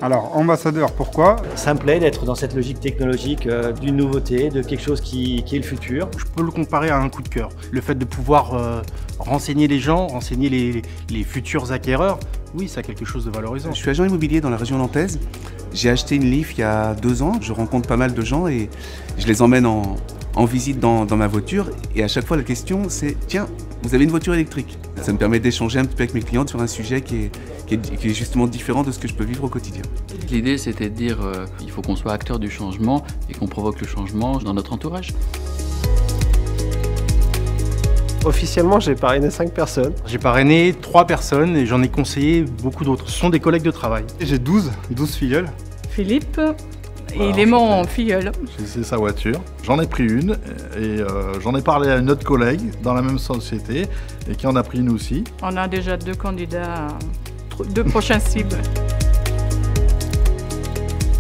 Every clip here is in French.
Alors, ambassadeur, pourquoi? Ça me plaît d'être dans cette logique technologique d'une nouveauté, de quelque chose qui est le futur. Je peux le comparer à un coup de cœur. Le fait de pouvoir renseigner les gens, renseigner les futurs acquéreurs, oui, ça a quelque chose de valorisant. Je suis agent immobilier dans la région nantaise. J'ai acheté une Leaf il y a 2 ans. Je rencontre pas mal de gens et je les emmène en visite dans ma voiture. Et à chaque fois, la question, c'est « Tiens, vous avez une voiture électrique ?» Ça me permet d'échanger un petit peu avec mes clients sur un sujet qui est justement différent de ce que je peux vivre au quotidien. L'idée, c'était de dire il faut qu'on soit acteur du changement et qu'on provoque le changement dans notre entourage. Officiellement, j'ai parrainé 5 personnes. J'ai parrainé 3 personnes et j'en ai conseillé beaucoup d'autres. Ce sont des collègues de travail. J'ai 12 filleuls. Philippe, il est mon filleul. J'ai essayé sa voiture, j'en ai pris une et j'en ai parlé à une autre collègue dans la même société et qui en a pris une aussi. On a déjà 2 candidats, 2 prochaines cibles.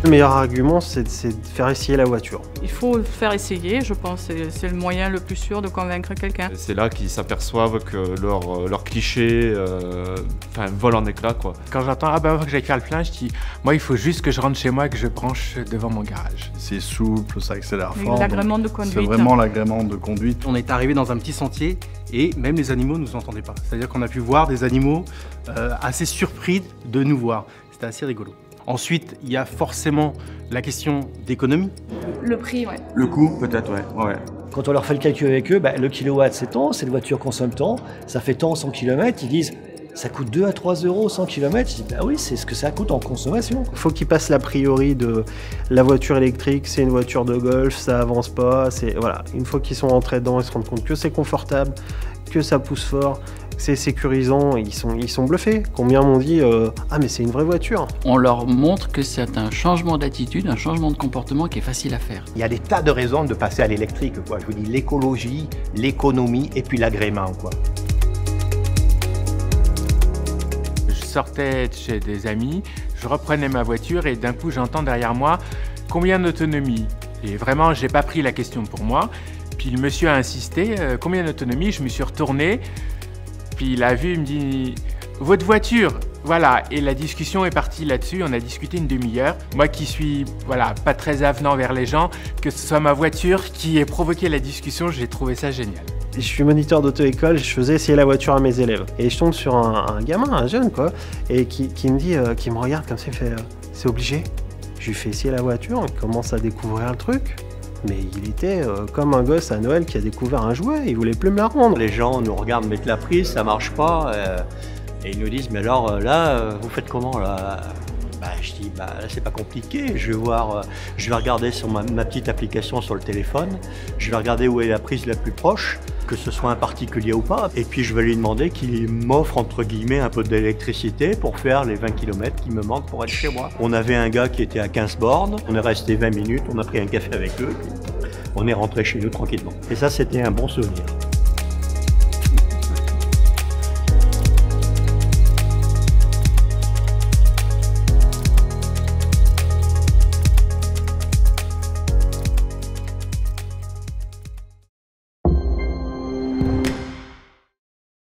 Le meilleur argument, c'est de faire essayer la voiture. Il faut le faire essayer, je pense, c'est le moyen le plus sûr de convaincre quelqu'un. C'est là qu'ils s'aperçoivent que leurs clichés volent en éclats, quoi. Quand j'entends « Ah ben, faut que j'aille faire le plein », je dis « Moi, il faut juste que je rentre chez moi et que je branche devant mon garage. » C'est souple, ça accélère fort. L'agrément de conduite. C'est vraiment l'agrément de conduite. On est arrivé dans un petit sentier et même les animaux ne nous entendaient pas. C'est-à-dire qu'on a pu voir des animaux assez surpris de nous voir. C'était assez rigolo. Ensuite, il y a forcément la question d'économie. Le prix, ouais. Le coût, peut-être, ouais. Quand on leur fait le calcul avec eux, le kilowatt c'est tant, cette voiture consomme tant, ça fait tant 100 km, ils disent ça coûte 2 à 3 euros 100 km. Je dis oui, c'est ce que ça coûte en consommation. Il faut qu'ils passent l'a priori de la voiture électrique, c'est une voiture de golf, ça avance pas. Voilà. Une fois qu'ils sont rentrés dedans, ils se rendent compte que c'est confortable, que ça pousse fort, c'est sécurisant, ils sont bluffés. Combien m'ont dit ah mais c'est une vraie voiture. On leur montre que c'est un changement d'attitude, un changement de comportement qui est facile à faire. Il y a des tas de raisons de passer à l'électrique, quoi. Je vous dis l'écologie, l'économie et puis l'agrément, quoi. Je sortais de chez des amis, je reprenais ma voiture et d'un coup, j'entends derrière moi « Combien d'autonomie ?» Et vraiment, j'ai pas pris la question pour moi. Puis le monsieur a insisté « Combien d'autonomie ?» Je me suis retourné. Puis il a vu, il me dit « Votre voiture !» Voilà, et la discussion est partie là-dessus, on a discuté une demi-heure. Moi qui suis pas très avenant vers les gens, que ce soit ma voiture qui ait provoqué la discussion, j'ai trouvé ça génial. Je suis moniteur d'auto-école, je faisais essayer la voiture à mes élèves. Et je tombe sur un gamin, un jeune quoi, et qui me dit, qui me regarde comme ça, il fait « C'est obligé ?» Je lui fais essayer la voiture, il commence à découvrir le truc. Mais il était comme un gosse à Noël qui a découvert un jouet, il voulait plus me la rendre. Les gens nous regardent mettre la prise, ça marche pas, et ils nous disent mais alors là, vous faites comment là? Je dis là c'est pas compliqué, je vais regarder sur ma petite application sur le téléphone, je vais regarder où est la prise la plus proche, que ce soit un particulier ou pas, et puis je vais lui demander qu'il m'offre entre guillemets un peu d'électricité pour faire les 20 km qui me manquent pour être chez moi. On avait un gars qui était à 15 bornes, on est resté 20 minutes, on a pris un café avec eux, on est rentré chez nous tranquillement. Et ça c'était un bon souvenir.